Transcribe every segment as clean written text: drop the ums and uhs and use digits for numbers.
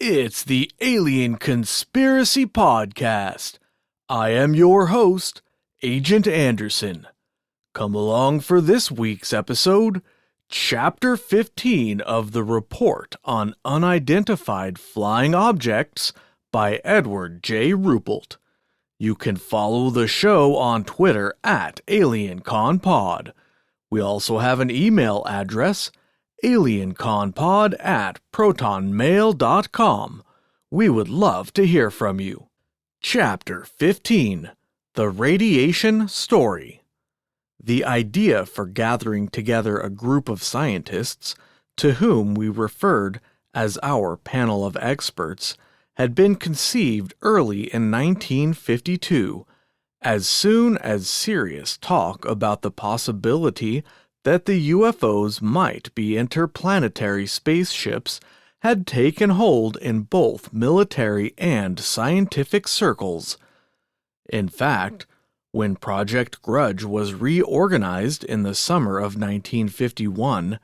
It's the Alien Conspiracy Podcast. I am your host, Agent Anderson. Come along for this week's episode, Chapter 15 of the Report on Unidentified Flying Objects by Edward J. Ruppelt. You can follow the show on Twitter at AlienConPod. We also have an email address, alienconpod@protonmail.com. We would love to hear from you. Chapter 15. The Radiation Story. The idea for gathering together a group of scientists, to whom we referred as our panel of experts, had been conceived early in 1952, as soon as serious talk about the possibility that the UFOs might be interplanetary spaceships had taken hold in both military and scientific circles. In fact, when Project Grudge was reorganized in the summer of 1951,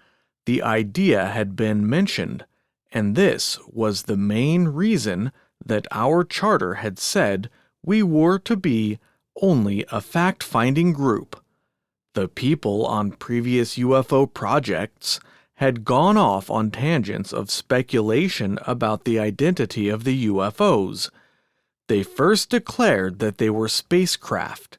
the idea had been mentioned, and this was the main reason that our charter had said we were to be only a fact-finding group. The people on previous UFO projects had gone off on tangents of speculation about the identity of the UFOs. They first declared that they were spacecraft.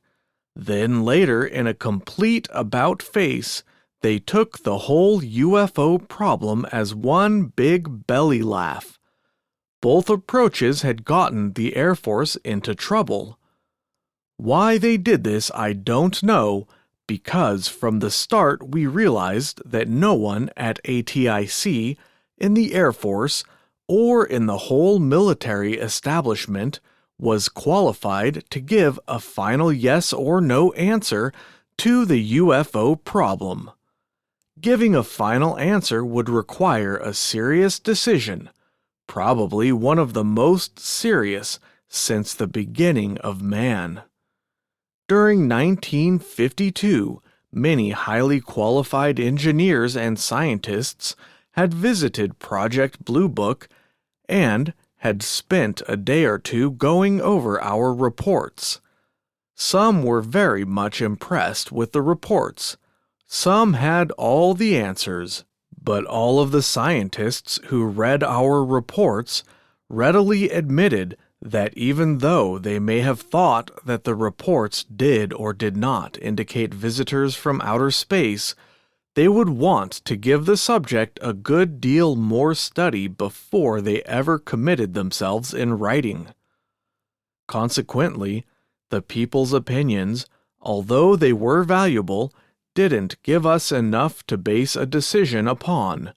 Then later, in a complete about-face, they took the whole UFO problem as one big belly laugh. Both approaches had gotten the Air Force into trouble. Why they did this I don't know, because from the start we realized that no one at ATIC, in the Air Force, or in the whole military establishment was qualified to give a final yes or no answer to the UFO problem. Giving a final answer would require a serious decision, probably one of the most serious since the beginning of man. During 1952, many highly qualified engineers and scientists had visited Project Blue Book and had spent a day or two going over our reports. Some were very much impressed with the reports. Some had all the answers, but all of the scientists who read our reports readily admitted that even though they may have thought that the reports did or did not indicate visitors from outer space, they would want to give the subject a good deal more study before they ever committed themselves in writing. Consequently, the people's opinions, although they were valuable, didn't give us enough to base a decision upon.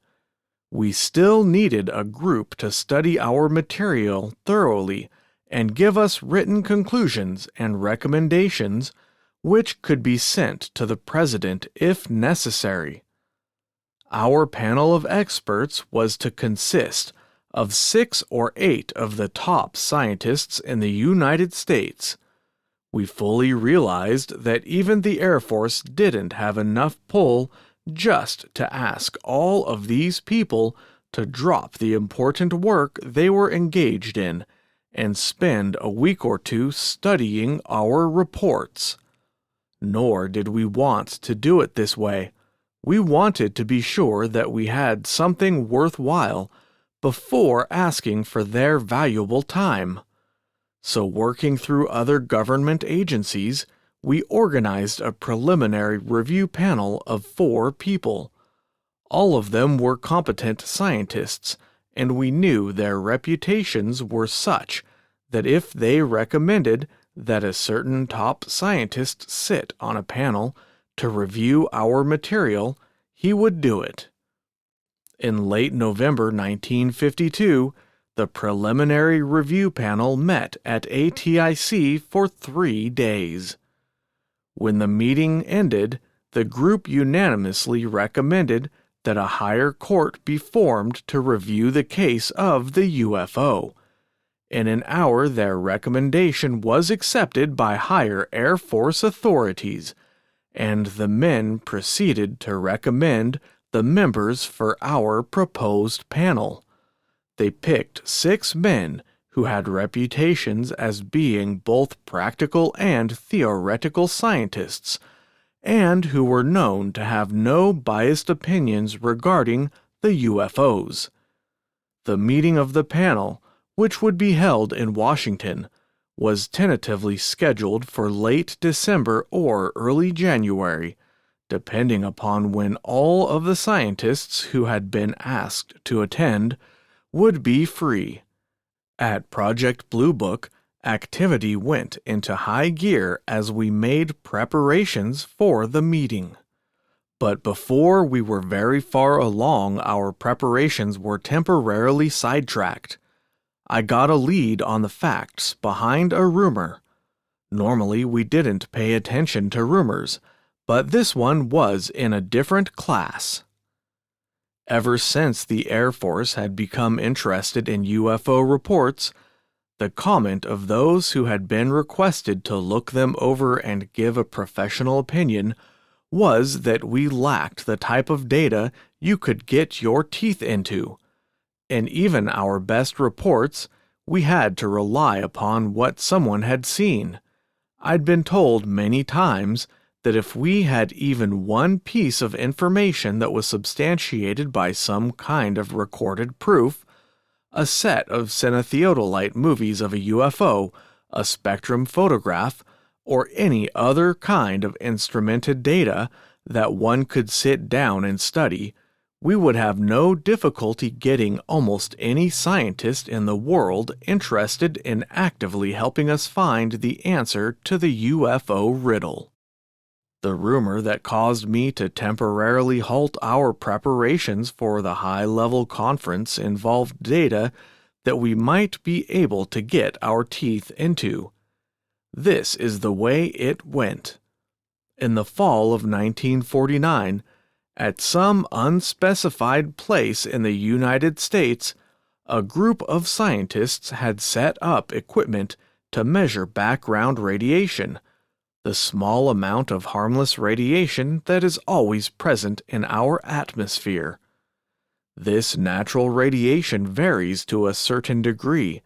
We still needed a group to study our material thoroughly and give us written conclusions and recommendations which could be sent to the President if necessary. Our panel of experts was to consist of 6 or 8 of the top scientists in the United States. We fully realized that even the Air Force didn't have enough pull just to ask all of these people to drop the important work they were engaged in and spend a week or two studying our reports. Nor did we want to do it this way. We wanted to be sure that we had something worthwhile before asking for their valuable time. So, working through other government agencies, we organized a preliminary review panel of 4 people. All of them were competent scientists, and we knew their reputations were such that if they recommended that a certain top scientist sit on a panel to review our material, he would do it. In late November 1952, the preliminary review panel met at ATIC for 3 days. When the meeting ended, the group unanimously recommended that a higher court be formed to review the case of the UFO. In an hour, their recommendation was accepted by higher Air Force authorities, and the men proceeded to recommend the members for our proposed panel. They picked 6 men who had reputations as being both practical and theoretical scientists, and who were known to have no biased opinions regarding the UFOs. The meeting of the panel, which would be held in Washington, was tentatively scheduled for late December or early January, depending upon when all of the scientists who had been asked to attend would be free. At Project Blue Book, activity went into high gear as we made preparations for the meeting. But before we were very far along, our preparations were temporarily sidetracked. I got a lead on the facts behind a rumor. Normally, we didn't pay attention to rumors, but this one was in a different class. Ever since the Air Force had become interested in UFO reports, the comment of those who had been requested to look them over and give a professional opinion was that we lacked the type of data you could get your teeth into. In even our best reports, we had to rely upon what someone had seen. I'd been told many times that if we had even one piece of information that was substantiated by some kind of recorded proof, a set of cinetheodolite movies of a UFO, a spectrum photograph, or any other kind of instrumented data that one could sit down and study, we would have no difficulty getting almost any scientist in the world interested in actively helping us find the answer to the UFO riddle. The rumor that caused me to temporarily halt our preparations for the high-level conference involved data that we might be able to get our teeth into. This is the way it went. In the fall of 1949, at some unspecified place in the United States, a group of scientists had set up equipment to measure background radiation, the small amount of harmless radiation that is always present in our atmosphere. This natural radiation varies to a certain degree,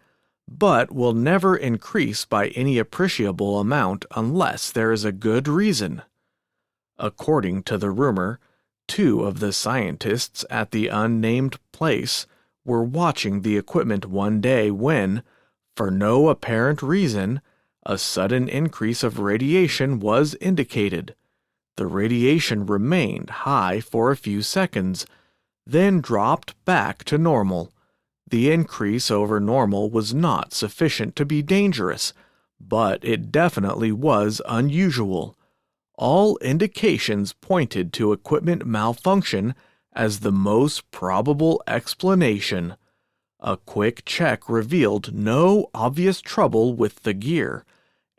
but will never increase by any appreciable amount unless there is a good reason. According to the rumor, 2 of the scientists at the unnamed place were watching the equipment one day when, for no apparent reason, a sudden increase of radiation was indicated. The radiation remained high for a few seconds, then dropped back to normal. The increase over normal was not sufficient to be dangerous, but it definitely was unusual. All indications pointed to equipment malfunction as the most probable explanation. A quick check revealed no obvious trouble with the gear,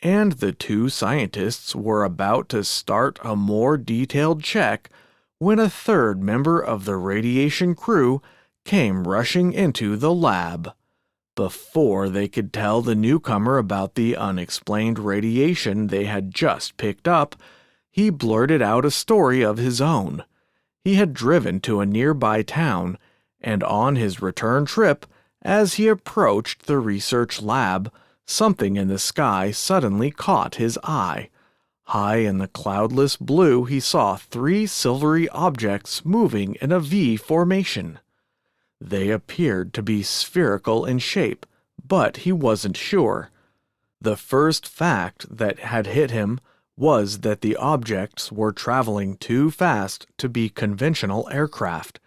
and the 2 scientists were about to start a more detailed check when a 3rd member of the radiation crew came rushing into the lab. Before they could tell the newcomer about the unexplained radiation they had just picked up, he blurted out a story of his own. He had driven to a nearby town, and on his return trip, as he approached the research lab, something in the sky suddenly caught his eye. High in the cloudless blue, he saw 3 silvery objects moving in a V formation. They appeared to be spherical in shape, but he wasn't sure. The first fact that had hit him was that the objects were traveling too fast to be conventional aircraft.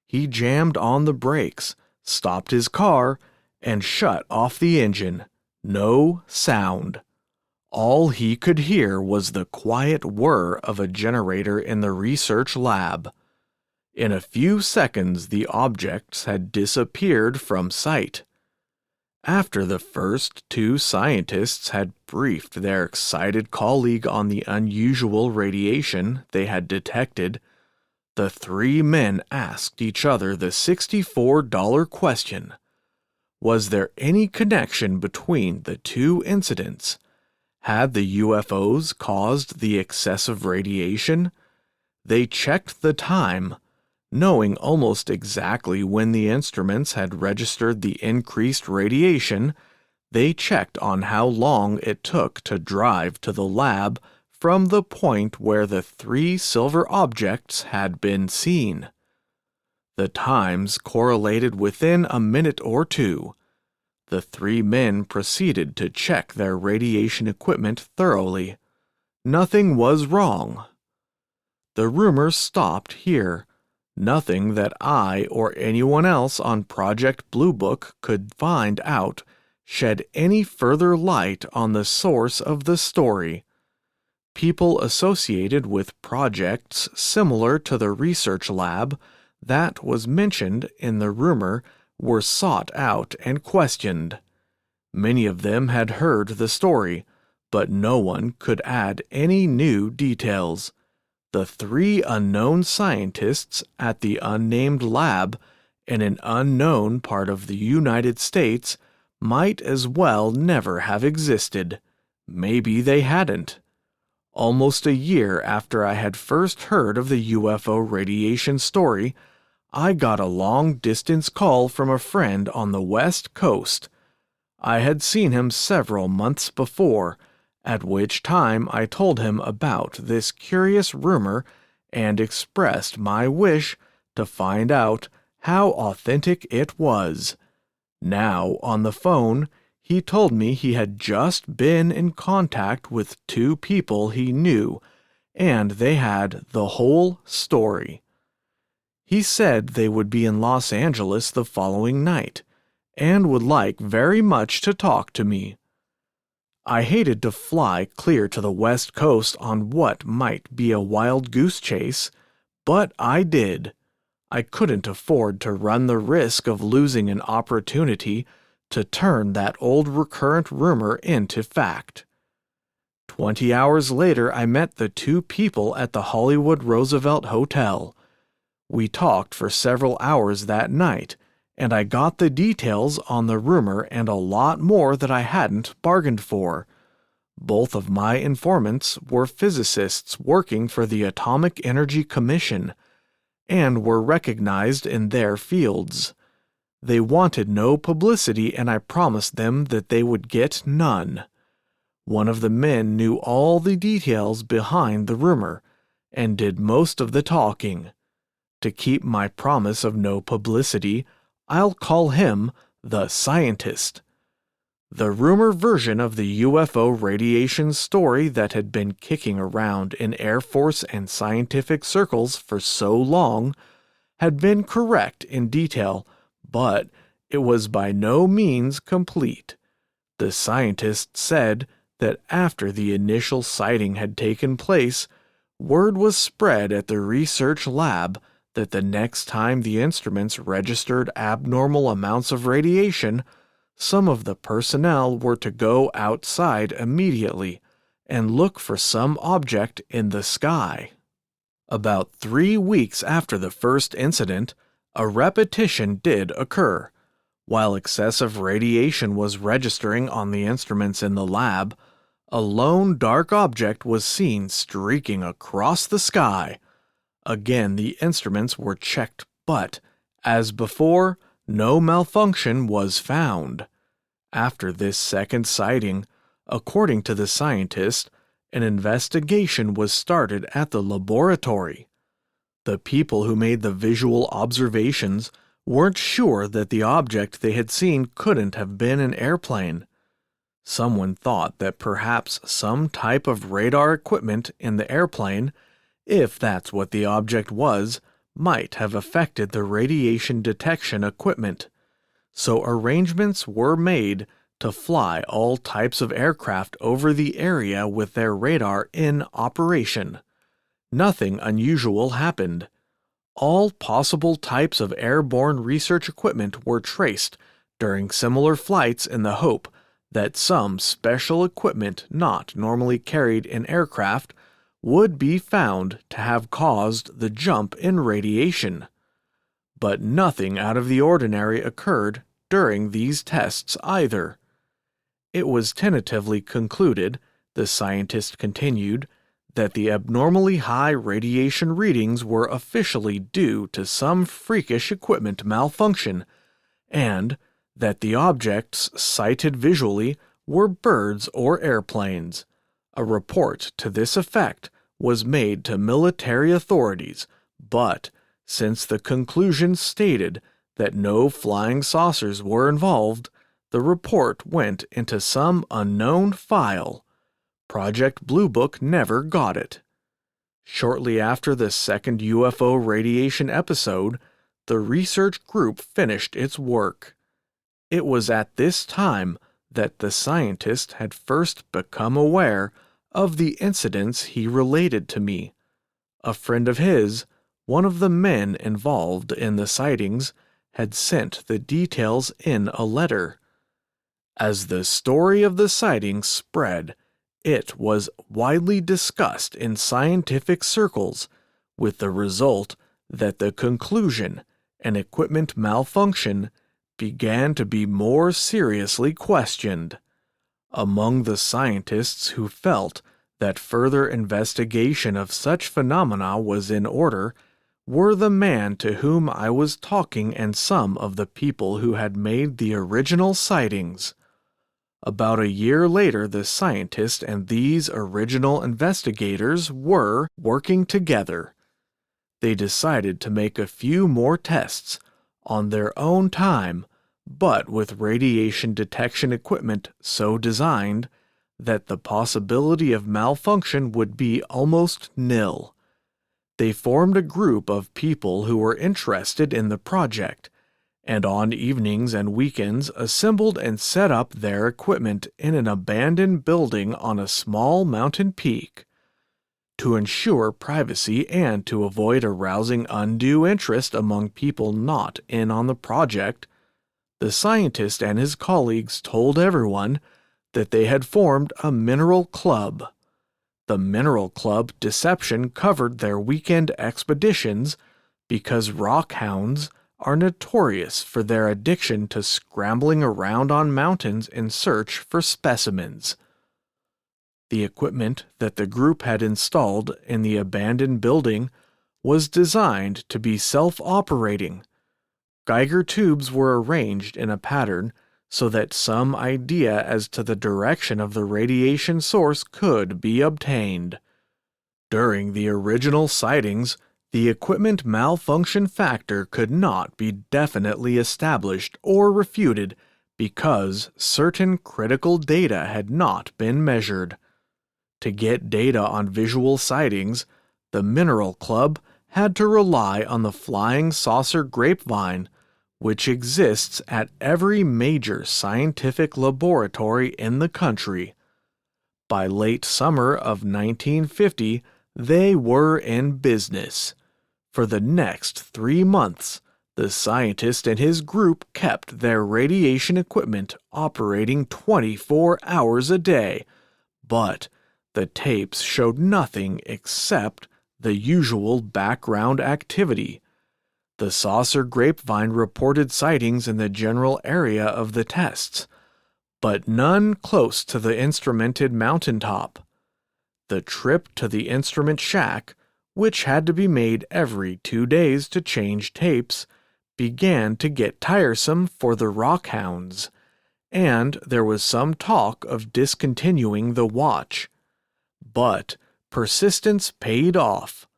He jammed on the brakes, stopped his car, and shut off the engine. No sound. All he could hear was the quiet whir of a generator in the research lab. In a few seconds, the objects had disappeared from sight. After the first 2 scientists had briefed their excited colleague on the unusual radiation they had detected, the 3 men asked each other the $64 question. Was there any connection between the 2 incidents? Had the UFOs caused the excessive radiation? They checked the time. Knowing almost exactly when the instruments had registered the increased radiation, they checked on how long it took to drive to the lab from the point where the 3 silver objects had been seen. The times correlated within a minute or two. The 3 men proceeded to check their radiation equipment thoroughly. Nothing was wrong. The rumors stopped here. Nothing that I or anyone else on Project Blue Book could find out shed any further light on the source of the story. People associated with projects similar to the research lab that was mentioned in the rumor were sought out and questioned. Many of them had heard the story, but no one could add any new details. The 3 unknown scientists at the unnamed lab in an unknown part of the United States might as well never have existed. Maybe they hadn't. Almost a year after I had first heard of the UFO radiation story, I got a long-distance call from a friend on the West Coast. I had seen him several months before, at which time I told him about this curious rumor and expressed my wish to find out how authentic it was. Now, on the phone, he told me he had just been in contact with 2 people he knew, and they had the whole story. He said they would be in Los Angeles the following night, and would like very much to talk to me. I hated to fly clear to the West Coast on what might be a wild goose chase, but I did. I couldn't afford to run the risk of losing an opportunity to turn that old recurrent rumor into fact. 20 hours later, I met the 2 people at the Hollywood Roosevelt Hotel. We talked for several hours that night, and I got the details on the rumor and a lot more that I hadn't bargained for. Both of my informants were physicists working for the Atomic Energy Commission, and were recognized in their fields. They wanted no publicity, and I promised them that they would get none. One of the men knew all the details behind the rumor, and did most of the talking. To keep my promise of no publicity, I'll call him the scientist. The rumor version of the UFO radiation story that had been kicking around in Air Force and scientific circles for so long had been correct in detail, but it was by no means complete. The scientist said that after the initial sighting had taken place, word was spread at the research lab that the next time the instruments registered abnormal amounts of radiation, some of the personnel were to go outside immediately and look for some object in the sky. About 3 weeks after the first incident, a repetition did occur. While excessive radiation was registering on the instruments in the lab, a lone dark object was seen streaking across the sky. Again, the instruments were checked, but, as before, no malfunction was found. After this second sighting, according to the scientist, an investigation was started at the laboratory. The people who made the visual observations weren't sure that the object they had seen couldn't have been an airplane. Someone thought that perhaps some type of radar equipment in the airplane, if that's what the object was, might have affected the radiation detection equipment. So arrangements were made to fly all types of aircraft over the area with their radar in operation. Nothing unusual happened. All possible types of airborne research equipment were traced during similar flights in the hope that some special equipment not normally carried in aircraft would be found to have caused the jump in radiation. But nothing out of the ordinary occurred during these tests either. It was tentatively concluded, the scientist continued, that the abnormally high radiation readings were officially due to some freakish equipment malfunction, and that the objects sighted visually were birds or airplanes. A report to this effect was made to military authorities, but since the conclusion stated that no flying saucers were involved, the report went into some unknown file. Project Blue Book never got it. Shortly after the second UFO radiation episode, the research group finished its work. It was at this time that the scientist had first become aware of the incidents he related to me. A friend of his, one of the men involved in the sightings, had sent the details in a letter. As the story of the sightings spread, it was widely discussed in scientific circles, with the result that the conclusion, an equipment malfunction, began to be more seriously questioned. Among the scientists who felt that further investigation of such phenomena was in order were the man to whom I was talking and some of the people who had made the original sightings. About a year later, the scientist and these original investigators were working together. They decided to make a few more tests on their own time, but with radiation detection equipment so designed that the possibility of malfunction would be almost nil. They formed a group of people who were interested in the project, and on evenings and weekends assembled and set up their equipment in an abandoned building on a small mountain peak. To ensure privacy and to avoid arousing undue interest among people not in on the project, the scientist and his colleagues told everyone that they had formed a mineral club. The mineral club deception covered their weekend expeditions because rockhounds are notorious for their addiction to scrambling around on mountains in search for specimens. The equipment that the group had installed in the abandoned building was designed to be self-operating. Geiger tubes were arranged in a pattern so that some idea as to the direction of the radiation source could be obtained. During the original sightings, the equipment malfunction factor could not be definitely established or refuted because certain critical data had not been measured. To get data on visual sightings, the Mineral Club had to rely on the flying saucer grapevine, which exists at every major scientific laboratory in the country. By late summer of 1950, they were in business. For the next 3 months, the scientist and his group kept their radiation equipment operating 24 hours a day, but the tapes showed nothing except the usual background activity. The saucer grapevine reported sightings in the general area of the tests, but none close to the instrumented mountaintop. The trip to the instrument shack, which had to be made every 2 days to change tapes, began to get tiresome for the rockhounds, and there was some talk of discontinuing the watch. But persistence paid off.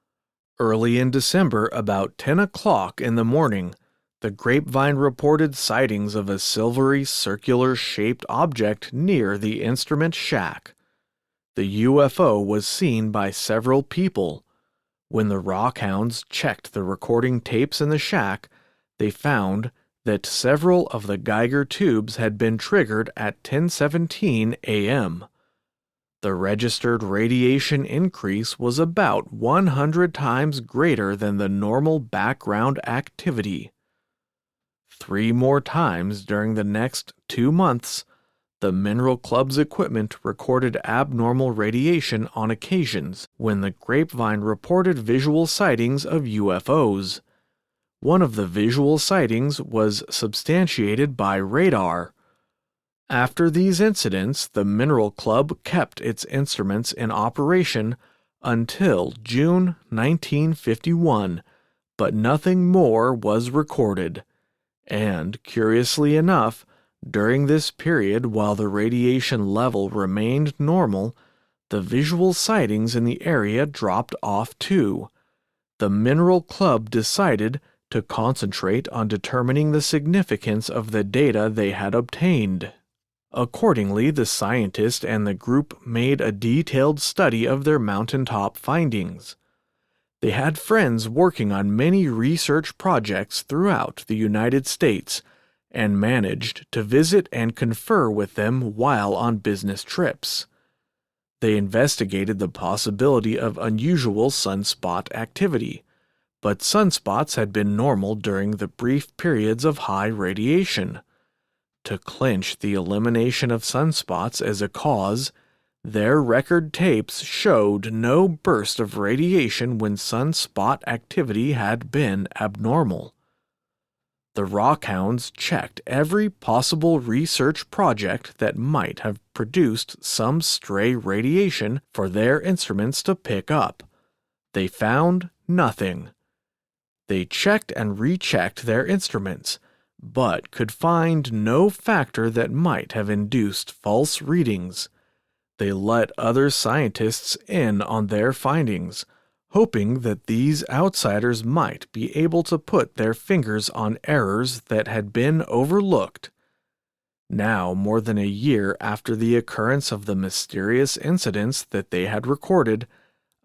Early in December, about 10 o'clock in the morning, the grapevine reported sightings of a silvery circular-shaped object near the instrument shack. The UFO was seen by several people. When the rockhounds checked the recording tapes in the shack, they found that several of the Geiger tubes had been triggered at 10:17 a.m. The registered radiation increase was about 100 times greater than the normal background activity. 3 more times during the next 2 months, the Mineral Club's equipment recorded abnormal radiation on occasions when the grapevine reported visual sightings of UFOs. One of the visual sightings was substantiated by radar. After these incidents, the Mineral Club kept its instruments in operation until June 1951, but nothing more was recorded. And, curiously enough, during this period, while the radiation level remained normal, the visual sightings in the area dropped off too. The Mineral Club decided to concentrate on determining the significance of the data they had obtained. Accordingly, the scientist and the group made a detailed study of their mountaintop findings. They had friends working on many research projects throughout the United States and managed to visit and confer with them while on business trips. They investigated the possibility of unusual sunspot activity, but sunspots had been normal during the brief periods of high radiation. To clinch the elimination of sunspots as a cause, their record tapes showed no burst of radiation when sunspot activity had been abnormal. The Rockhounds checked every possible research project that might have produced some stray radiation for their instruments to pick up. They found nothing. They checked and rechecked their instruments, but could find no factor that might have induced false readings. They let other scientists in on their findings, hoping that these outsiders might be able to put their fingers on errors that had been overlooked. Now, more than a year after the occurrence of the mysterious incidents that they had recorded,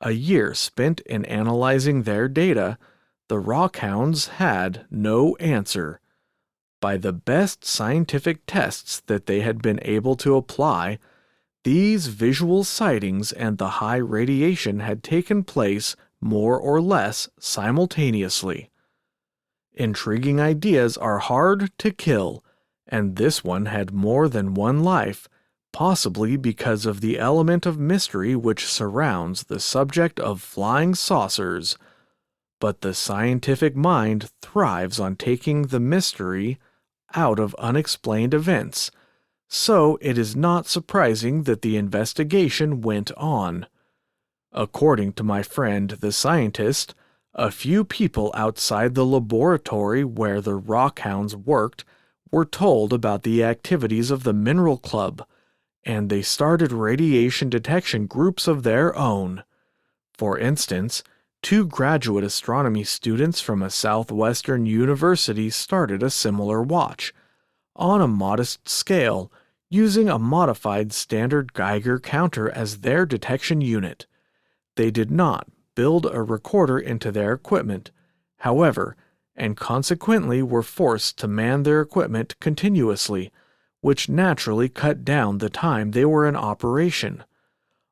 a year spent in analyzing their data, the Rockhounds had no answer. By the best scientific tests that they had been able to apply, these visual sightings and the high radiation had taken place more or less simultaneously. Intriguing ideas are hard to kill, and this one had more than one life, possibly because of the element of mystery which surrounds the subject of flying saucers. But the scientific mind thrives on taking the mystery out of unexplained events, so it is not surprising that the investigation went on. According to my friend the scientist, a few people outside the laboratory where the Rockhounds worked were told about the activities of the Mineral Club, and they started radiation detection groups of their own. For instance, 2 graduate astronomy students from a southwestern university started a similar watch, on a modest scale, using a modified standard Geiger counter as their detection unit. They did not build a recorder into their equipment, however, and consequently were forced to man their equipment continuously, which naturally cut down the time they were in operation.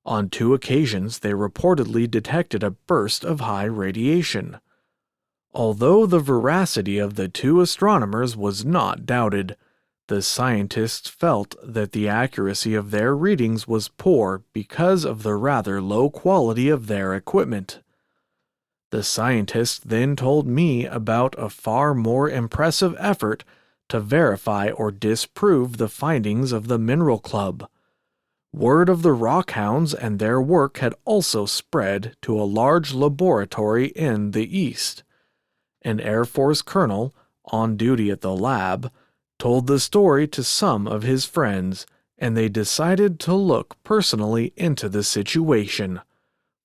On 2 occasions they reportedly detected a burst of high radiation. Although the veracity of the 2 astronomers was not doubted, the scientists felt that the accuracy of their readings was poor because of the rather low quality of their equipment. The scientists then told me about a far more impressive effort to verify or disprove the findings of the Mineral Club. Word of the Rockhounds and their work had also spread to a large laboratory in the East. An Air Force colonel, on duty at the lab, told the story to some of his friends, and they decided to look personally into the situation.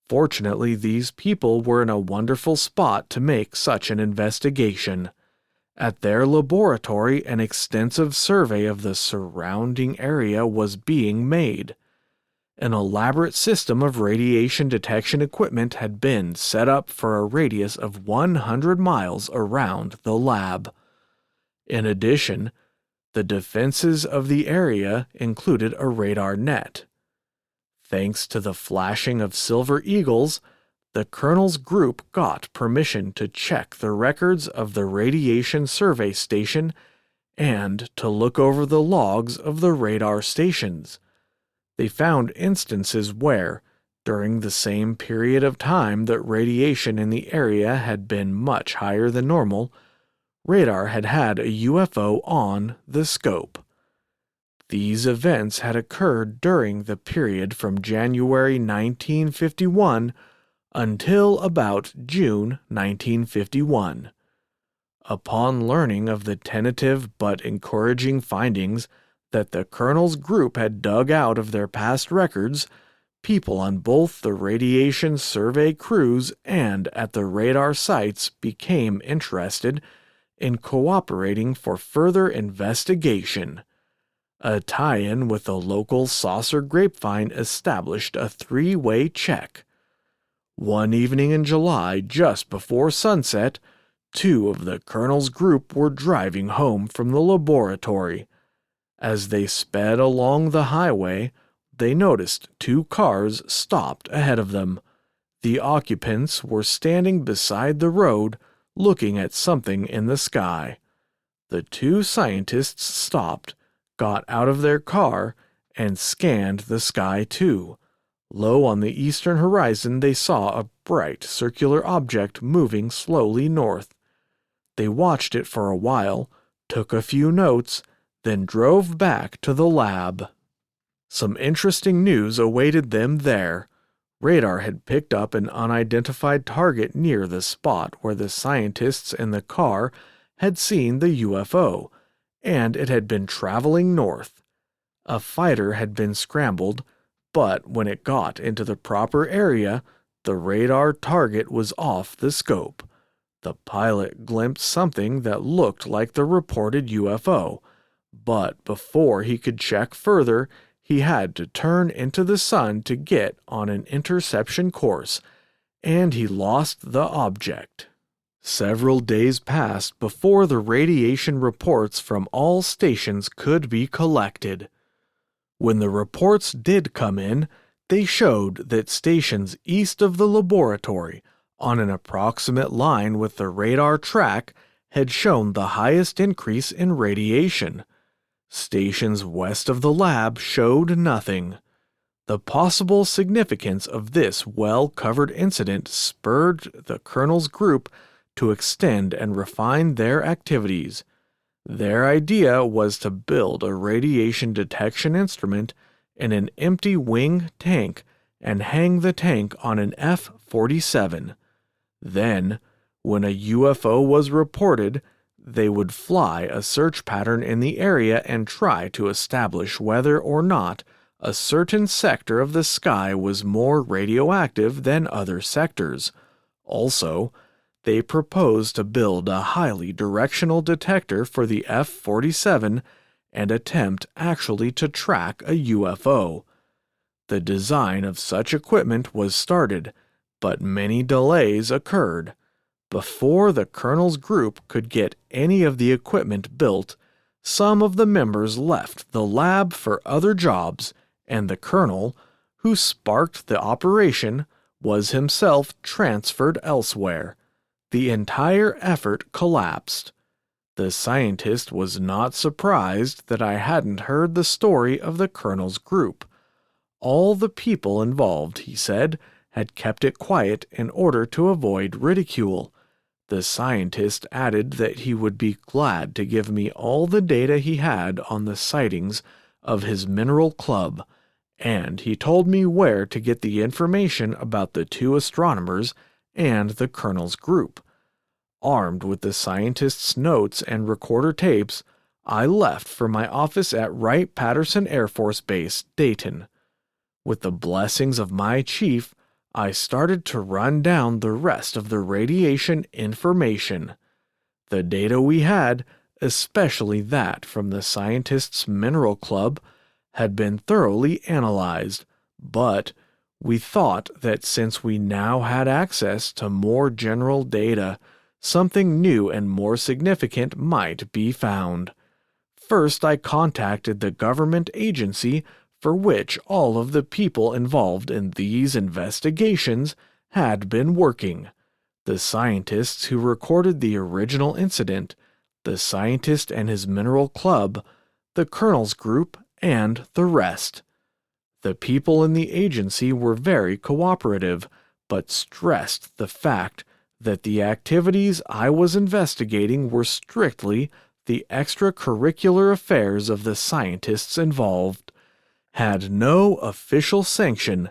Fortunately, these people were in a wonderful spot to make such an investigation. At their laboratory, an extensive survey of the surrounding area was being made. An elaborate system of radiation detection equipment had been set up for a radius of 100 miles around the lab. In addition, the defenses of the area included a radar net. Thanks to the flashing of silver eagles, the colonel's group got permission to check the records of the radiation survey station and to look over the logs of the radar stations. They found instances where, during the same period of time that radiation in the area had been much higher than normal, radar had had a UFO on the scope. These events had occurred during the period from January 1951 until about June 1951. Upon learning of the tentative but encouraging findings that the Colonel's group had dug out of their past records, people on both the radiation survey crews and at the radar sites became interested in cooperating for further investigation. A tie-in with the local saucer grapevine established a three-way check. One evening in July, just before sunset, two of the Colonel's group were driving home from the laboratory. As they sped along the highway, they noticed two cars stopped ahead of them. The occupants were standing beside the road, looking at something in the sky. The two scientists stopped, got out of their car, and scanned the sky too. Low on the eastern horizon they saw a bright circular object moving slowly north. They watched it for a while, took a few notes, then drove back to the lab. Some interesting news awaited them there. Radar had picked up an unidentified target near the spot where the scientists in the car had seen the UFO, and it had been traveling north. A fighter had been scrambled, but when it got into the proper area, the radar target was off the scope. The pilot glimpsed something that looked like the reported UFO, but before he could check further, he had to turn into the sun to get on an interception course, and he lost the object. Several days passed before the radiation reports from all stations could be collected. When the reports did come in, they showed that stations east of the laboratory, on an approximate line with the radar track, had shown the highest increase in radiation. Stations west of the lab showed nothing. The possible significance of this well-covered incident spurred the Colonel's group to extend and refine their activities. Their idea was to build a radiation detection instrument in an empty wing tank and hang the tank on an F-47. Then, when a UFO was reported, they would fly a search pattern in the area and try to establish whether or not a certain sector of the sky was more radioactive than other sectors. Also, they proposed to build a highly directional detector for the F-47 and attempt actually to track a UFO. The design of such equipment was started, but many delays occurred. Before the Colonel's group could get any of the equipment built, some of the members left the lab for other jobs, and the Colonel, who sparked the operation, was himself transferred elsewhere. The entire effort collapsed. The scientist was not surprised that I hadn't heard the story of the Colonel's group. All the people involved, he said, had kept it quiet in order to avoid ridicule. The scientist added that he would be glad to give me all the data he had on the sightings of his mineral club, and he told me where to get the information about the two astronomers and the Colonel's group. Armed with the scientist's notes and recorder tapes, I left for my office at Wright-Patterson Air Force Base, Dayton. With the blessings of my chief, I started to run down the rest of the radiation information. The data we had, especially that from the scientist's mineral club, had been thoroughly analyzed, but we thought that since we now had access to more general data, something new and more significant might be found. First, I contacted the government agency for which all of the people involved in these investigations had been working. The scientists who recorded the original incident, the scientist and his mineral club, the Colonel's group, and the rest. The people in the agency were very cooperative, but stressed the fact that the activities I was investigating were strictly the extracurricular affairs of the scientists involved, had no official sanction,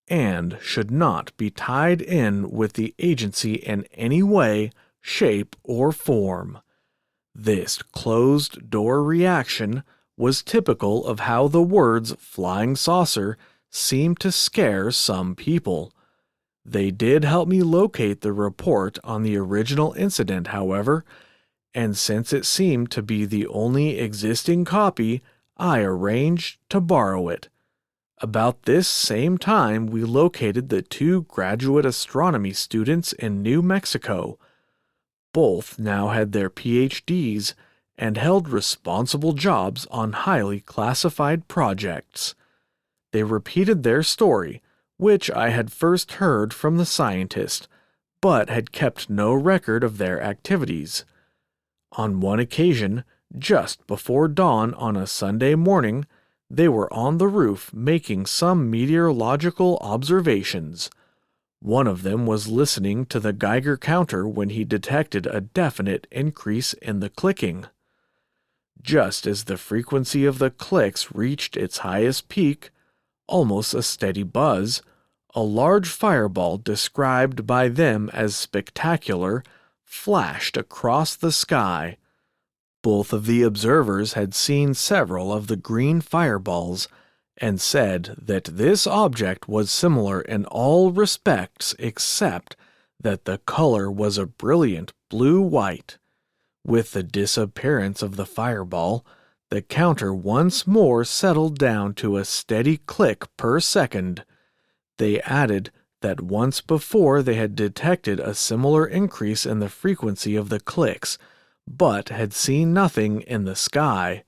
and should not be tied in with the agency in any way, shape, or form. This closed-door reaction was typical of how the words flying saucer seemed to scare some people. They did help me locate the report on the original incident, however, and since it seemed to be the only existing copy, I arranged to borrow it. About this same time, we located the two graduate astronomy students in New Mexico. Both now had their PhDs and held responsible jobs on highly classified projects. They repeated their story, which I had first heard from the scientist, but had kept no record of their activities. On one occasion, just before dawn on a Sunday morning, they were on the roof making some meteorological observations. One of them was listening to the Geiger counter when he detected a definite increase in the clicking. Just as the frequency of the clicks reached its highest peak, almost a steady buzz, a large fireball described by them as spectacular flashed across the sky. Both of the observers had seen several of the green fireballs and said that this object was similar in all respects except that the color was a brilliant blue-white. With the disappearance of the fireball, the counter once more settled down to a steady click per second. They added that once before they had detected a similar increase in the frequency of the clicks, but had seen nothing in the sky.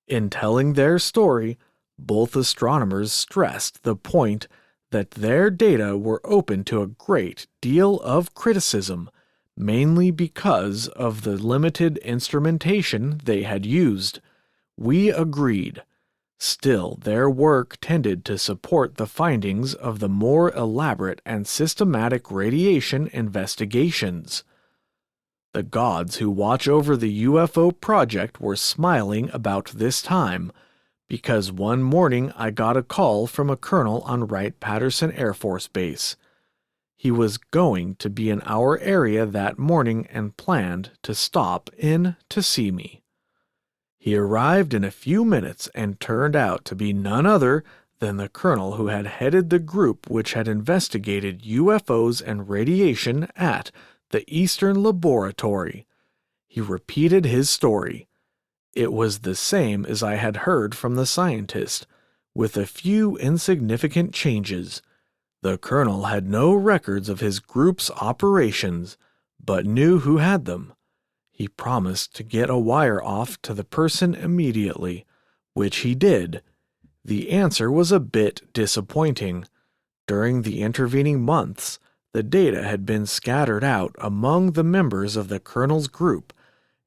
In telling their story, both astronomers stressed the point that their data were open to a great deal of criticism, mainly because of the limited instrumentation they had used. We agreed. Still, their work tended to support the findings of the more elaborate and systematic radiation investigations. The gods who watch over the UFO project were smiling about this time, because one morning I got a call from a colonel on Wright-Patterson Air Force Base. He was going to be in our area that morning and planned to stop in to see me. He arrived in a few minutes and turned out to be none other than the colonel who had headed the group which had investigated UFOs and radiation at the Eastern Laboratory. He repeated his story. It was the same as I had heard from the scientist, with a few insignificant changes. The colonel had no records of his group's operations, but knew who had them. He promised to get a wire off to the person immediately, which he did. The answer was a bit disappointing. During the intervening months, the data had been scattered out among the members of the colonel's group,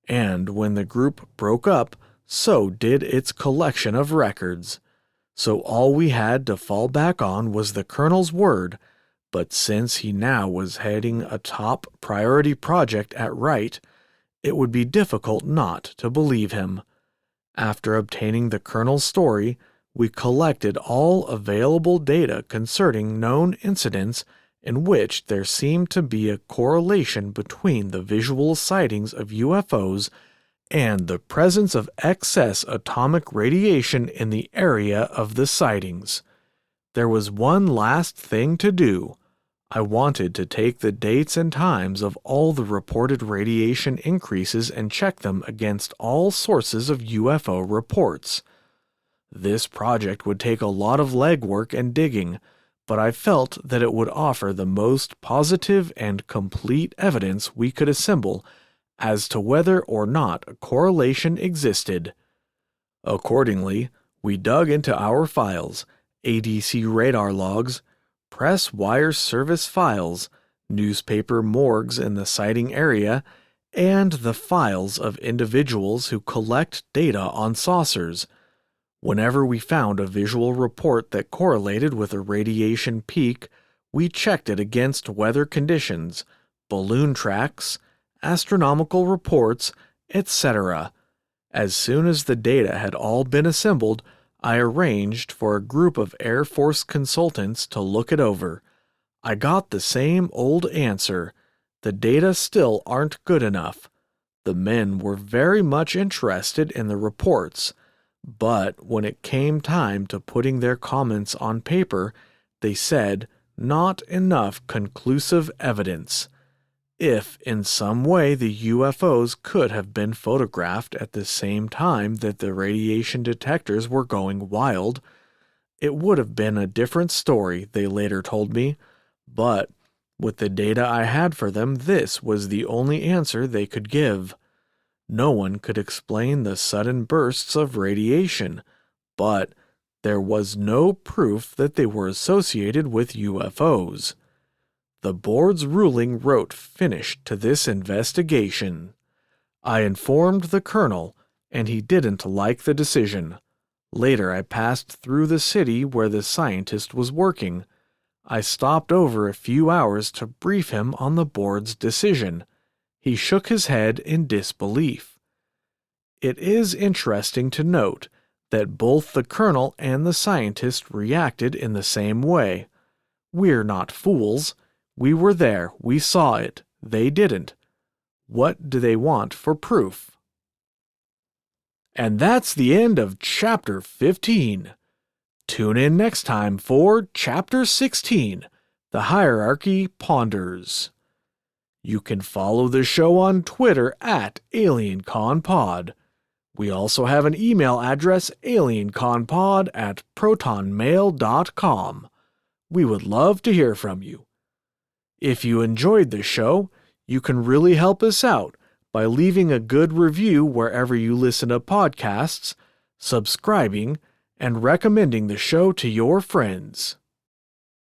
and when the group broke up, so did its collection of records. So all we had to fall back on was the colonel's word, but since he now was heading a top priority project at Wright, it would be difficult not to believe him. After obtaining the colonel's story, we collected all available data concerning known incidents in which there seemed to be a correlation between the visual sightings of UFOs and the presence of excess atomic radiation in the area of the sightings. There was one last thing to do. I wanted to take the dates and times of all the reported radiation increases and check them against all sources of UFO reports. This project would take a lot of legwork and digging, but I felt that it would offer the most positive and complete evidence we could assemble as to whether or not a correlation existed. Accordingly, we dug into our files, ADC radar logs, press wire service files, newspaper morgues in the sighting area, and the files of individuals who collect data on saucers. Whenever we found a visual report that correlated with a radiation peak, we checked it against weather conditions, balloon tracks, astronomical reports, etc. As soon as the data had all been assembled, I arranged for a group of Air Force consultants to look it over. I got the same old answer. The data still aren't good enough. The men were very much interested in the reports, but when it came time to putting their comments on paper, they said not enough conclusive evidence. If in some way the UFOs could have been photographed at the same time that the radiation detectors were going wild, it would have been a different story, they later told me. But with the data I had for them, this was the only answer they could give. No one could explain the sudden bursts of radiation, but there was no proof that they were associated with UFOs. The board's ruling wrote finish to this investigation. I informed the colonel, and he didn't like the decision. Later I passed through the city where the scientist was working. I stopped over a few hours to brief him on the board's decision. He shook his head in disbelief. It is interesting to note that both the colonel and the scientist reacted in the same way. We're not fools. We were there, we saw it, they didn't. What do they want for proof? And that's the end of Chapter 15. Tune in next time for Chapter 16, The Hierarchy Ponders. You can follow the show on Twitter at AlienConPod. We also have an email address, alienconpod@protonmail.com. We would love to hear from you. If you enjoyed the show, you can really help us out by leaving a good review wherever you listen to podcasts, subscribing, and recommending the show to your friends.